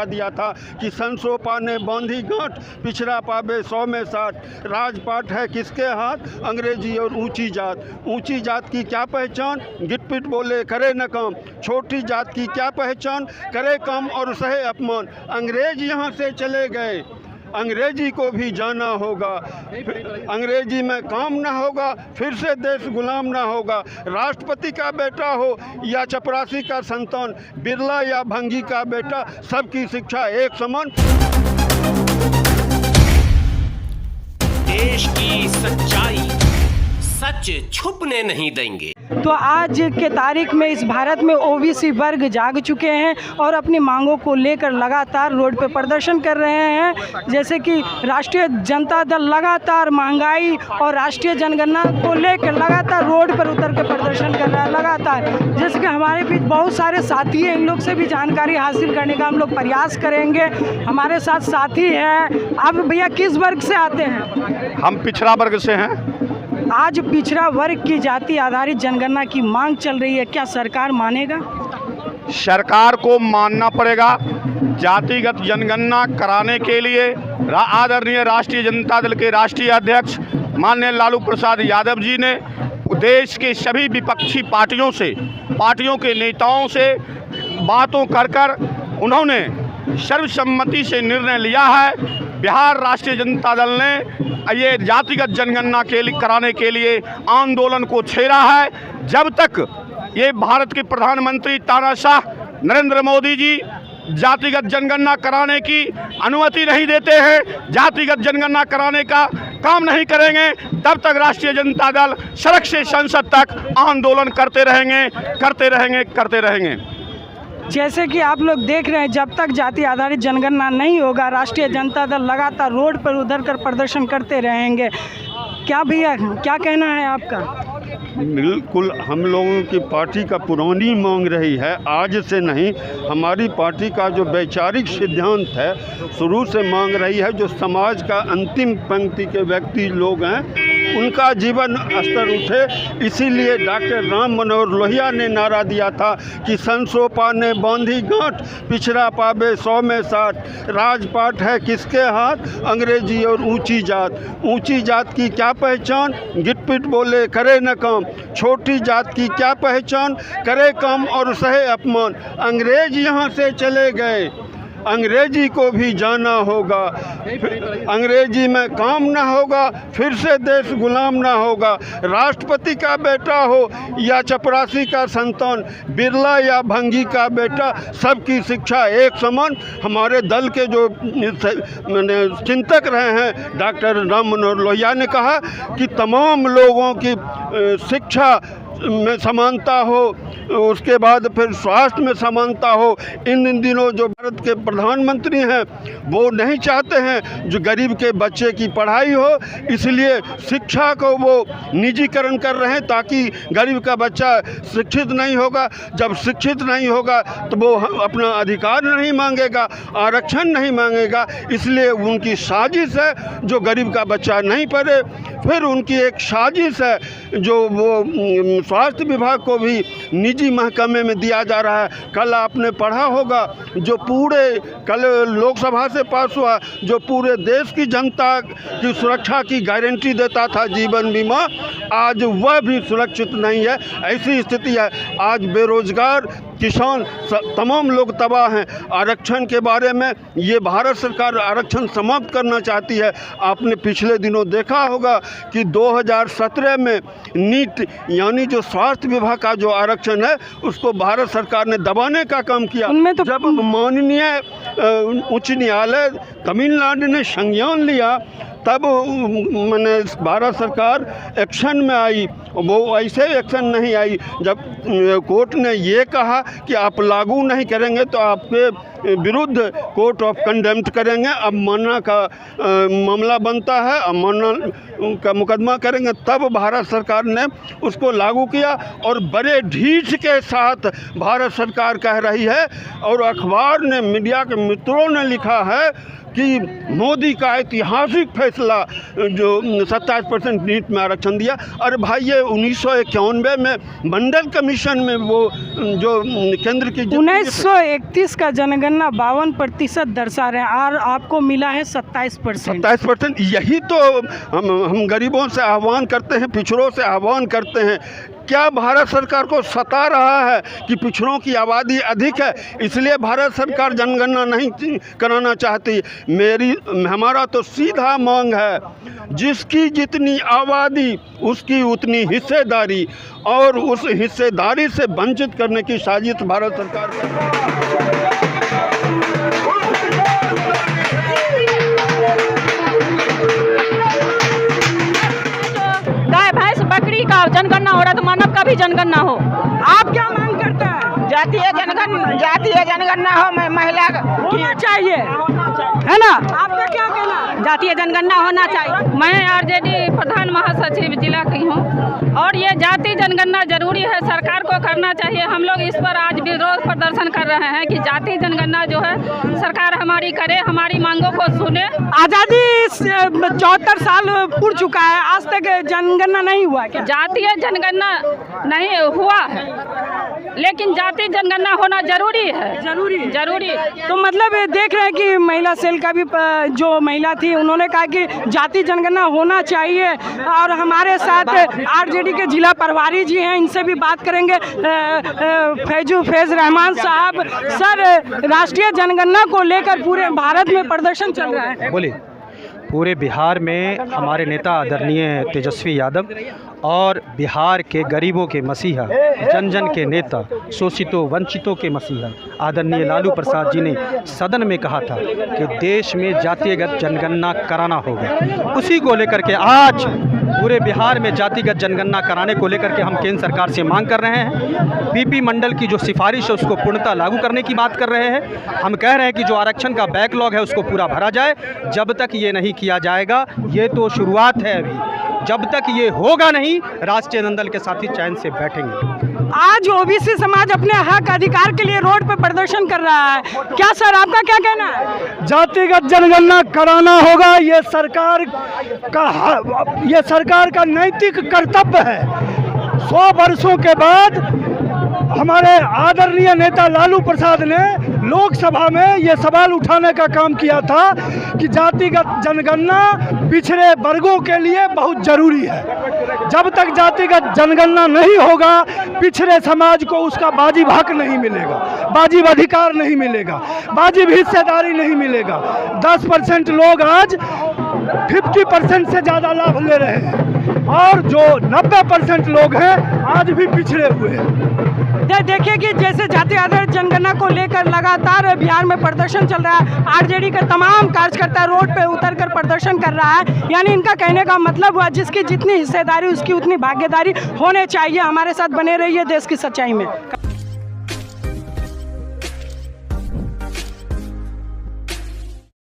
नारा दिया था कि संसो पाने बांधी गांठ, पिछड़ा पावे 100 में 60। राजपाट है किसके हाथ, अंग्रेजी और ऊंची जात। ऊंची जात की क्या पहचान, गिटपिट बोले करे न काम। छोटी जात की क्या पहचान, करे काम और सहे अपमान। अंग्रेज यहाँ से चले गए, अंग्रेजी को भी जाना होगा। अंग्रेजी में काम ना होगा, फिर से देश गुलाम ना होगा। राष्ट्रपति का बेटा हो या चपरासी का संतान, बिरला या भंगी का बेटा, सबकी शिक्षा एक समान। देश की सच्चाई सच छुपने नहीं देंगे। तो आज के तारीख में इस भारत में ओबीसी वर्ग जाग चुके हैं और अपनी मांगों को लेकर लगातार रोड पे प्रदर्शन कर रहे हैं। जैसे कि राष्ट्रीय जनता दल लगातार महंगाई और राष्ट्रीय जनगणना को लेकर लगातार रोड पर उतर के प्रदर्शन कर रहा है लगातार। जैसे कि हमारे बीच बहुत सारे साथी हैं, इन लोग से भी जानकारी हासिल करने का हम लोग प्रयास करेंगे। हमारे साथ साथी हैं। आप भैया किस वर्ग से आते हैं? हम पिछड़ा वर्ग से हैं। आज पिछड़ा वर्ग की जाति आधारित जनगणना की मांग चल रही है, क्या सरकार मानेगा? सरकार को मानना पड़ेगा। जातिगत जनगणना कराने के लिए आदरणीय राष्ट्रीय जनता दल के राष्ट्रीय अध्यक्ष माननीय लालू प्रसाद यादव जी ने देश के सभी विपक्षी पार्टियों के नेताओं से बातों कर उन्होंने सर्वसम्मति से निर्णय लिया है। बिहार राष्ट्रीय जनता दल ने ये जातिगत जनगणना कराने के लिए आंदोलन को छेड़ा है। जब तक ये भारत के प्रधानमंत्री तानाशाह नरेंद्र मोदी जी जातिगत जनगणना कराने की अनुमति नहीं देते हैं, जातिगत जनगणना कराने का काम नहीं करेंगे, तब तक राष्ट्रीय जनता दल सड़क से संसद तक आंदोलन करते रहेंगे। जैसे कि आप लोग देख रहे हैं, जब तक जाति आधारित जनगणना नहीं होगा, राष्ट्रीय जनता दल लगातार रोड पर उतर कर प्रदर्शन करते रहेंगे। क्या भैया, क्या कहना है आपका? बिल्कुल, हम लोगों की पार्टी का पुरानी मांग रही है, आज से नहीं। हमारी पार्टी का जो वैचारिक सिद्धांत है, शुरू से मांग रही है, जो समाज का अंतिम पंक्ति के व्यक्ति लोग हैं उनका जीवन स्तर उठे। इसीलिए डॉक्टर राम मनोहर लोहिया ने नारा दिया था कि संसो पाने बांधी गांठ, पिछड़ा पावे 100 में 60। राजपाट है किसके हाथ, अंग्रेजी और ऊंची जात। ऊंची जात की क्या पहचान, गिटपिट बोले करे न काम। छोटी जात की क्या पहचान, करे काम और सहे अपमान। अंग्रेज यहाँ से चले गए, अंग्रेजी को भी जाना होगा। अंग्रेजी में काम ना होगा, फिर से देश गुलाम ना होगा। राष्ट्रपति का बेटा हो या चपरासी का संतान, बिरला या भंगी का बेटा, सबकी शिक्षा एक समान। हमारे दल के जो चिंतक रहे हैं डॉक्टर राम मनोहर लोहिया ने कहा कि तमाम लोगों की शिक्षा में समानता हो, उसके बाद फिर स्वास्थ्य में समानता हो। इन दिनों जो भारत के प्रधानमंत्री हैं वो नहीं चाहते हैं जो गरीब के बच्चे की पढ़ाई हो, इसलिए शिक्षा को वो निजीकरण कर रहे हैं ताकि गरीब का बच्चा शिक्षित नहीं होगा। जब शिक्षित नहीं होगा तो वो अपना अधिकार नहीं मांगेगा, आरक्षण नहीं मांगेगा। इसलिए उनकी साजिश है जो गरीब का बच्चा नहीं पढ़े। फिर उनकी एक साजिश है जो वो स्वास्थ्य विभाग को भी निजी महकमे में दिया जा रहा है। कल आपने पढ़ा होगा जो कल लोकसभा से पास हुआ, जो पूरे देश की जनता की सुरक्षा की गारंटी देता था जीवन बीमा, आज वह भी सुरक्षित नहीं है। ऐसी स्थिति है। आज बेरोजगार किसान तमाम लोग तबाह हैं। आरक्षण के बारे में ये भारत सरकार आरक्षण समाप्त करना चाहती है। आपने पिछले दिनों देखा होगा कि 2017 में नीट यानी जो स्वास्थ्य विभाग का जो आरक्षण है उसको भारत सरकार ने दबाने का काम किया। उनमें तो जब माननीय उच्च न्यायालय तमिलनाडु ने संज्ञान लिया तब मैंने भारत सरकार एक्शन में आई। वो ऐसे एक्शन नहीं आई जब कोर्ट ने ये कहा कि आप लागू नहीं करेंगे तो आपके विरुद्ध कोर्ट ऑफ कंडेम्प्ट करेंगे, अवमानना का मामला बनता है, अवमानना का मुकदमा करेंगे। तब भारत सरकार ने उसको लागू किया और बड़े ढीठ के साथ भारत सरकार कह रही है और अखबार ने, मीडिया के मित्रों ने लिखा है कि मोदी का ऐतिहासिक फैसला जो 27% नीट में आरक्षण दिया। अरे भाई, ये 1991 में मंडल कमीशन में वो जो केंद्र की 1931 का जनगणना जनगणना 52% दर्शा रहे हैं और आपको मिला है 27%। 27%। यही तो हम गरीबों से आह्वान करते हैं, पिछड़ों से आह्वान करते हैं। क्या भारत सरकार को सता रहा है कि पिछड़ों की आबादी अधिक है, इसलिए भारत सरकार जनगणना नहीं कराना चाहती? हमारा तो सीधा मांग है, जिसकी जितनी आबादी उसकी उतनी हिस्सेदारी, और उस हिस्सेदारी से वंचित करने की साजिश भारत सरकार कर रही है। गाय भैंस बकरी का जनगणना हो रहा है तो मानव का भी जनगणना हो। आप क्या मांग करते हैं? जातीय जनगणना हो, महिला होना चाहिए, है ना? आपका क्या कहना है? जातीय जनगणना होना चाहिए। मैं आरजेडी प्रधान महासचिव जिला की हूँ और ये जातीय जनगणना जरूरी है, सरकार को करना चाहिए। हम लोग इस पर आज विरोध प्रदर्शन कर रहे हैं कि जातीय जनगणना जो है सरकार हमारी करे, हमारी मांगों को सुने। आज़ादी 74 साल पूर्ण चुका है, आज तक जनगणना नहीं हुआ क्या? जातीय जनगणना नहीं हुआ है, लेकिन जातीय जनगणना होना जरूरी है। जरूरी। तो मतलब देख रहे हैं कि महिला सेल का भी जो महिला थी उन्होंने कहा कि जातीय जनगणना होना चाहिए। और हमारे साथ आरजेडी के जिला प्रभारी जी हैं, इनसे भी बात करेंगे। फैज़ रहमान साहब, सर राष्ट्रीय जनगणना को लेकर पूरे भारत में प्रदर्शन चल रहा है। बोलिए। पूरे बिहार में हमारे नेता आदरणीय तेजस्वी यादव और बिहार के गरीबों के मसीहा, जन जन के नेता, शोषितों वंचितों के मसीहा आदरणीय लालू प्रसाद जी ने सदन में कहा था कि देश में जातिगत जनगणना कराना होगा। उसी को लेकर के आज पूरे बिहार में जातिगत जनगणना कराने को लेकर के हम केंद्र सरकार से मांग कर रहे हैं। पीपी मंडल की जो सिफारिश है उसको पूर्णतः लागू करने की बात कर रहे हैं। हम कह रहे हैं कि जो आरक्षण का बैकलॉग है उसको पूरा भरा जाए। जब तक ये नहीं किया जाएगा, ये तो शुरुआत है अभी, जब तक ये होगा नहीं, राष्ट्रीय जनता दल के साथी चैन से बैठेंगे। आज ओबीसी समाज अपने हक अधिकार के लिए रोड पे प्रदर्शन कर रहा है, क्या सर आपका क्या कहना है? जातिगत जनगणना कराना होगा, ये सरकार का नैतिक कर्तव्य है। 100 वर्षों के बाद हमारे आदरणीय नेता लालू प्रसाद ने लोकसभा में ये सवाल उठाने का काम किया था कि जातिगत जनगणना पिछड़े वर्गों के लिए बहुत ज़रूरी है। जब तक जातिगत जनगणना नहीं होगा, पिछड़े समाज को उसका वाजिब हक नहीं मिलेगा, वाजिब अधिकार नहीं मिलेगा, वाजिब हिस्सेदारी नहीं मिलेगा। 10% लोग आज 50% से ज़्यादा लाभ ले रहे हैं और जो 90% लोग हैं आज भी पिछड़े हुए हैं। देखिए कि जैसे जातीय आधारित जनगणना को लेकर लगातार बिहार में प्रदर्शन चल रहा है, आरजेडी के तमाम कार्यकर्ता रोड पे उतरकर प्रदर्शन कर रहा है। यानी इनका कहने का मतलब हुआ जिसकी जितनी हिस्सेदारी उसकी उतनी भागीदारी होनी चाहिए। हमारे साथ बने रहिए देश की सच्चाई में।